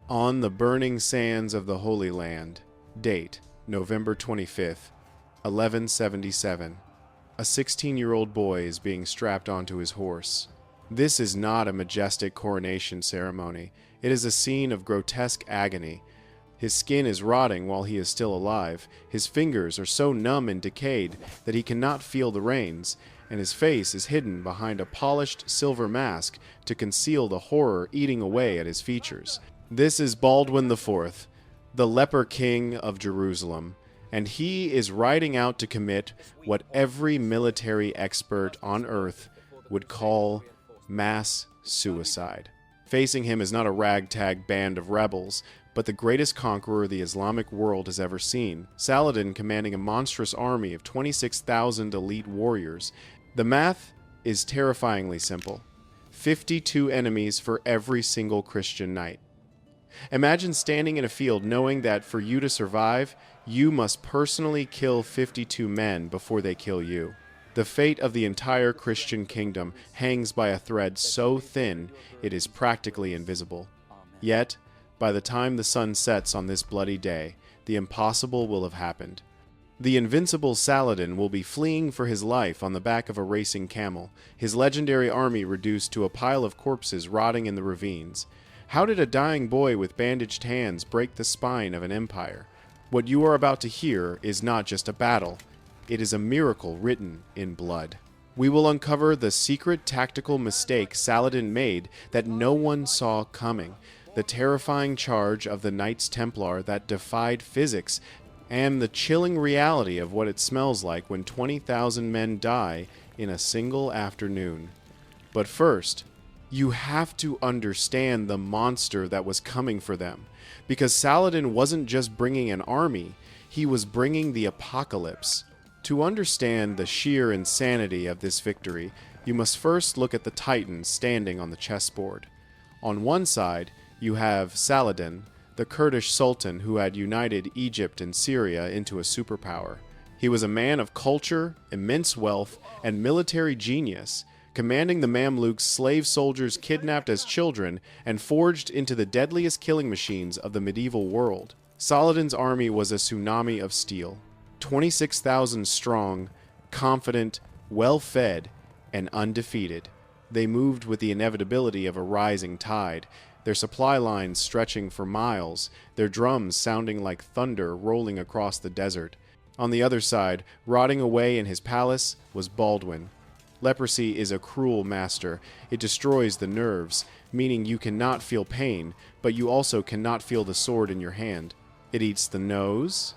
On the burning sands of the Holy Land. Date, November 25th, 1177. A 16-year-old boy is being strapped onto his horse. This is not a majestic coronation ceremony. It is a scene of grotesque agony. His skin is rotting while he is still alive. His fingers are so numb and decayed that he cannot feel the reins, and his face is hidden behind a polished silver mask to conceal the horror eating away at his features. This is Baldwin IV, the leper king of Jerusalem, and he is riding out to commit what every military expert on earth would call mass suicide. Facing him is not a ragtag band of rebels, but the greatest conqueror the Islamic world has ever seen, Saladin commanding a monstrous army of 26,000 elite warriors. The math is terrifyingly simple. 52 enemies for every single Christian knight. Imagine standing in a field knowing that for you to survive, you must personally kill 52 men before they kill you. The fate of the entire Christian kingdom hangs by a thread so thin it is practically invisible. Yet, by the time the sun sets on this bloody day, the impossible will have happened. The invincible Saladin will be fleeing for his life on the back of a racing camel, his legendary army reduced to a pile of corpses rotting in the ravines. How did a dying boy with bandaged hands break the spine of an empire? What you are about to hear is not just a battle. It is a miracle written in blood. We will uncover the secret tactical mistake Saladin made that no one saw coming, the terrifying charge of the Knights Templar that defied physics, and the chilling reality of what it smells like when 20,000 men die in a single afternoon. But first, you have to understand the monster that was coming for them, because Saladin wasn't just bringing an army, he was bringing the apocalypse. To understand the sheer insanity of this victory, you must first look at the titans standing on the chessboard. On one side, you have Saladin, the Kurdish sultan who had united Egypt and Syria into a superpower. He was a man of culture, immense wealth, and military genius, commanding the Mamluks, slave soldiers kidnapped as children and forged into the deadliest killing machines of the medieval world. Saladin's army was a tsunami of steel, 26,000 strong, confident, well-fed, and undefeated. They moved with the inevitability of a rising tide, their supply lines stretching for miles, their drums sounding like thunder rolling across the desert. On the other side, rotting away in his palace, was Baldwin. Leprosy is a cruel master. It destroys the nerves, meaning you cannot feel pain, but you also cannot feel the sword in your hand. It eats the nose,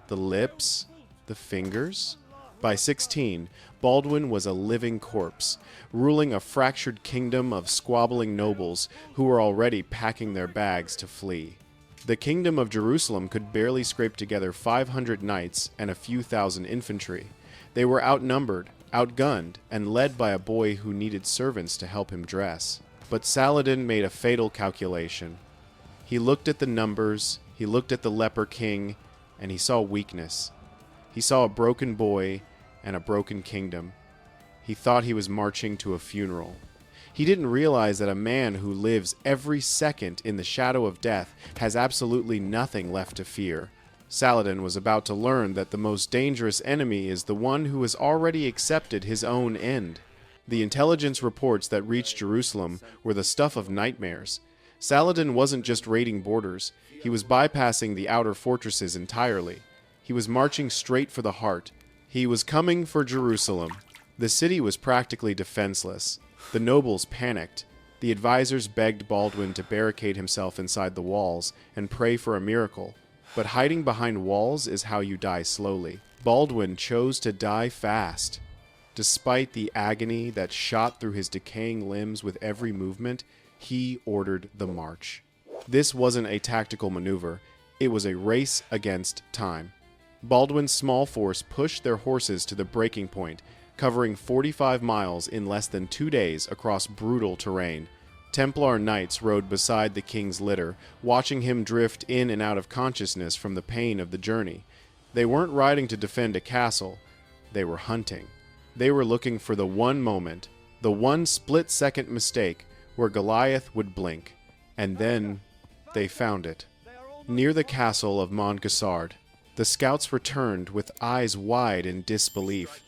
the lips, the fingers. By 16, Baldwin was a living corpse, ruling a fractured kingdom of squabbling nobles who were already packing their bags to flee. The kingdom of Jerusalem could barely scrape together 500 knights and a few thousand infantry. They were outnumbered, outgunned, and led by a boy who needed servants to help him dress. But Saladin made a fatal calculation. He looked at the numbers, he looked at the leper king, and he saw weakness. He saw a broken boy and a broken kingdom. He thought he was marching to a funeral. He didn't realize that a man who lives every second in the shadow of death has absolutely nothing left to fear. Saladin was about to learn that the most dangerous enemy is the one who has already accepted his own end. The intelligence reports that reached Jerusalem were the stuff of nightmares. Saladin wasn't just raiding borders, he was bypassing the outer fortresses entirely. He was marching straight for the heart. He was coming for Jerusalem. The city was practically defenseless. The nobles panicked. The advisors begged Baldwin to barricade himself inside the walls and pray for a miracle. But hiding behind walls is how you die slowly. Baldwin chose to die fast. Despite the agony that shot through his decaying limbs with every movement, he ordered the march. This wasn't a tactical maneuver. It was a race against time. Baldwin's small force pushed their horses to the breaking point, covering 45 miles in less than 2 days across brutal terrain. Templar knights rode beside the king's litter, watching him drift in and out of consciousness from the pain of the journey. They weren't riding to defend a castle. They were hunting. They were looking for the one moment, the one split-second mistake where Goliath would blink. And then They found it. Near the castle of Montgisard, the scouts returned with eyes wide in disbelief.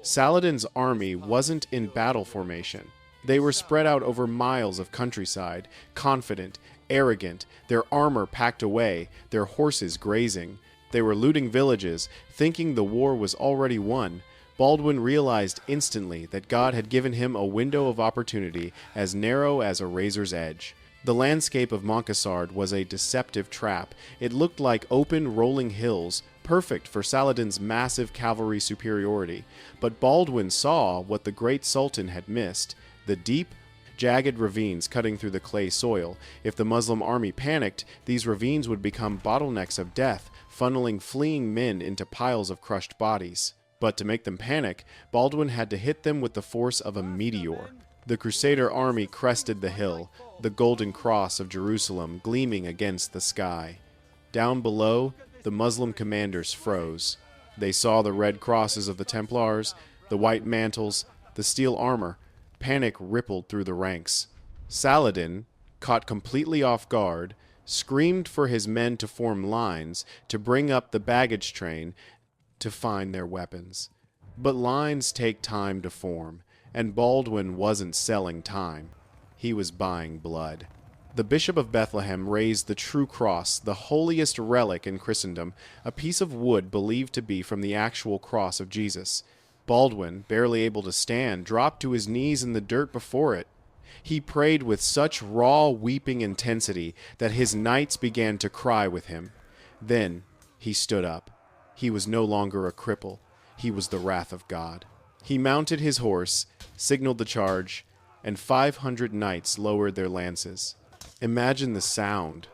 Saladin's army wasn't in battle formation. They were spread out over miles of countryside, confident, arrogant, their armor packed away, their horses grazing. They were looting villages, thinking the war was already won. Baldwin realized instantly that God had given him a window of opportunity as narrow as a razor's edge. The landscape of Montgisard was a deceptive trap. It looked like open, rolling hills, perfect for Saladin's massive cavalry superiority. But Baldwin saw what the great Sultan had missed: the deep, jagged ravines cutting through the clay soil. If the Muslim army panicked, these ravines would become bottlenecks of death, funneling fleeing men into piles of crushed bodies. But to make them panic, Baldwin had to hit them with the force of a meteor. The Crusader army crested the hill, the golden cross of Jerusalem gleaming against the sky. Down below, the Muslim commanders froze. They saw the red crosses of the Templars, the white mantles, the steel armor. Panic rippled through the ranks. Saladin, caught completely off guard, screamed for his men to form lines, to bring up the baggage train, to find their weapons. But lines take time to form, and Baldwin wasn't selling time. He was buying blood. The Bishop of Bethlehem raised the true cross, the holiest relic in Christendom, a piece of wood believed to be from the actual cross of Jesus. Baldwin, barely able to stand, dropped to his knees in the dirt before it. He prayed with such raw, weeping intensity that his knights began to cry with him. Then he stood up. He was no longer a cripple. He was the wrath of God. He mounted his horse, signaled the charge, and 500 knights lowered their lances. Imagine the sound.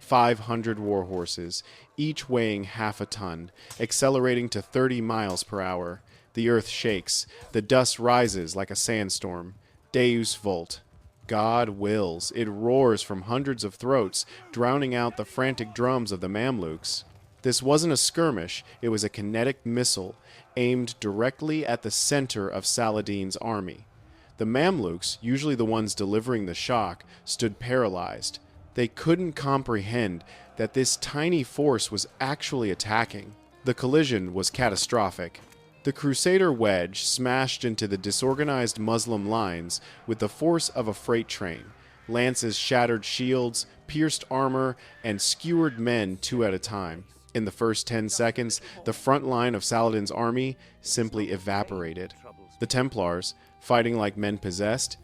500 war horses, each weighing half a ton, accelerating to 30 miles per hour. The earth shakes. The dust rises like a sandstorm. Deus vult. God wills. It roars from hundreds of throats, drowning out the frantic drums of the Mamluks. This wasn't a skirmish, it was a kinetic missile aimed directly at the center of Saladin's army. The Mamluks, usually the ones delivering the shock, stood paralyzed. They couldn't comprehend that this tiny force was actually attacking. The collision was catastrophic. The Crusader wedge smashed into the disorganized Muslim lines with the force of a freight train. Lances shattered shields, pierced armor, and skewered men two at a time. In the first 10 seconds, the front line of Saladin's army simply evaporated. The Templars, fighting like men possessed,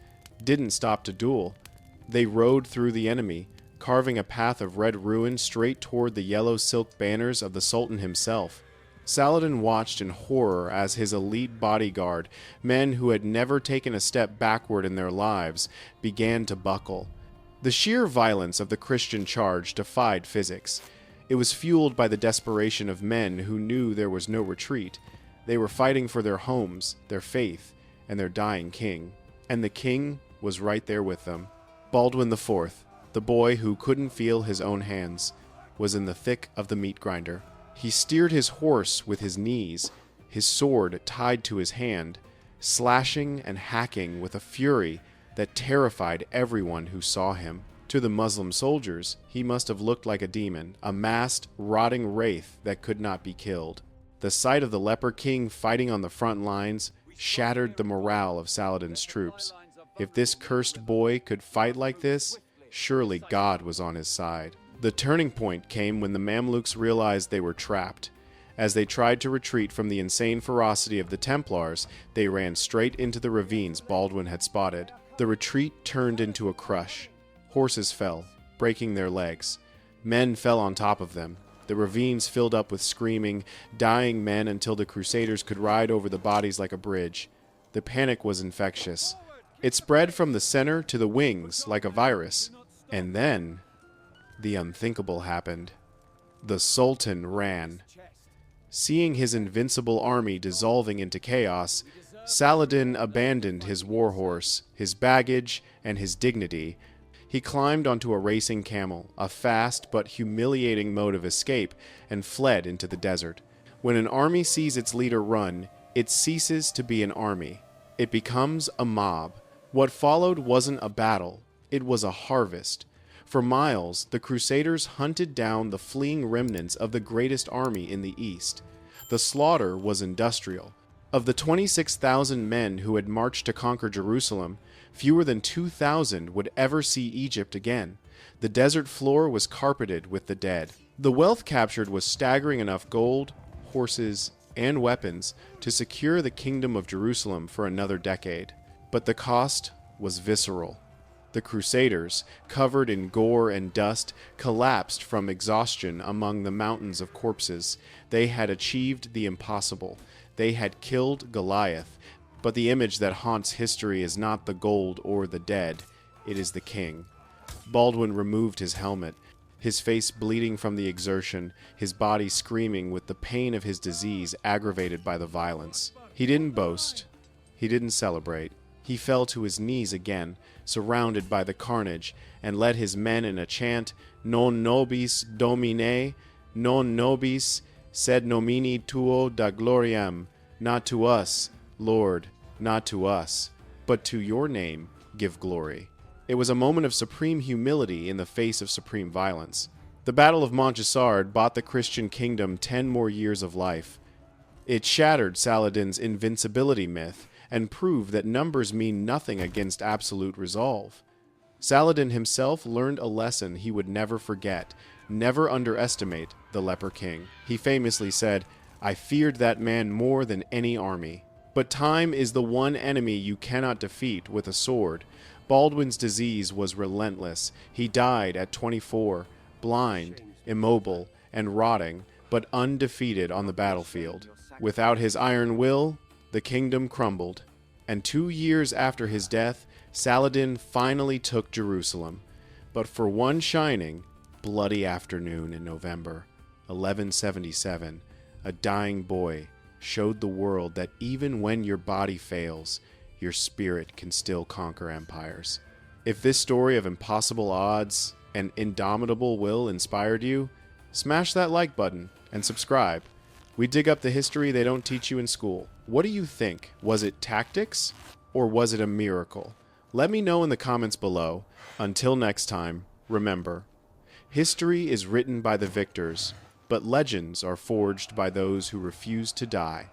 didn't stop to duel. They rode through the enemy, carving a path of red ruin straight toward the yellow silk banners of the Sultan himself. Saladin watched in horror as his elite bodyguard, men who had never taken a step backward in their lives, began to buckle. The sheer violence of the Christian charge defied physics. It was fueled by the desperation of men who knew there was no retreat. They were fighting for their homes, their faith, and their dying king. And the king was right there with them. Baldwin IV, the boy who couldn't feel his own hands, was in the thick of the meat grinder. He steered his horse with his knees, his sword tied to his hand, slashing and hacking with a fury that terrified everyone who saw him. To the Muslim soldiers, he must have looked like a demon, a masked, rotting wraith that could not be killed. The sight of the leper king fighting on the front lines shattered the morale of Saladin's troops. If this cursed boy could fight like this, surely God was on his side. The turning point came when the Mamluks realized they were trapped. As they tried to retreat from the insane ferocity of the Templars, they ran straight into the ravines Baldwin had spotted. The retreat turned into a crush. Horses fell, breaking their legs. Men fell on top of them. The ravines filled up with screaming, dying men until the Crusaders could ride over the bodies like a bridge. The panic was infectious. It spread from the center to the wings like a virus. And then, the unthinkable happened. The Sultan ran. Seeing his invincible army dissolving into chaos, Saladin abandoned his war horse, his baggage, and his dignity. He climbed onto a racing camel, a fast but humiliating mode of escape, and fled into the desert. When an army sees its leader run, it ceases to be an army. It becomes a mob. What followed wasn't a battle, it was a harvest. For miles, the Crusaders hunted down the fleeing remnants of the greatest army in the East. The slaughter was industrial. Of the 26,000 men who had marched to conquer Jerusalem, fewer than 2,000 would ever see Egypt again. The desert floor was carpeted with the dead. The wealth captured was staggering enough gold, horses, and weapons to secure the kingdom of Jerusalem for another decade. But the cost was visceral. The Crusaders, covered in gore and dust, collapsed from exhaustion among the mountains of corpses. They had achieved the impossible. They had killed Goliath. But the image that haunts history is not the gold or the dead. It is the king. Baldwin removed his helmet, his face bleeding from the exertion, his body screaming with the pain of his disease aggravated by the violence. He didn't boast. He didn't celebrate. He fell to his knees again, surrounded by the carnage, and led his men in a chant, Non nobis Domine, non nobis, sed nomini tuo da gloriam. Not to us, Lord, not to us, but to your name give glory. It was a moment of supreme humility in the face of supreme violence. The Battle of Montgisard bought the Christian kingdom 10 more years of life. It shattered Saladin's invincibility myth and proved that numbers mean nothing against absolute resolve. Saladin himself learned a lesson he would never forget: never underestimate the leper king. He famously said, "I feared that man more than any army." But time is the one enemy you cannot defeat with a sword. Baldwin's disease was relentless. He died at 24, blind, immobile, and rotting, but undefeated on the battlefield. Without his iron will, the kingdom crumbled, and 2 years after his death, Saladin finally took Jerusalem. But for one shining, bloody afternoon in November 1177, a dying boy showed the world that even when your body fails, your spirit can still conquer empires. If this story of impossible odds and indomitable will inspired you, smash that like button and subscribe. We dig up the history they don't teach you in school. What do you think? Was it tactics or was it a miracle? Let me know in the comments below. Until next time, remember, history is written by the victors, but legends are forged by those who refuse to die.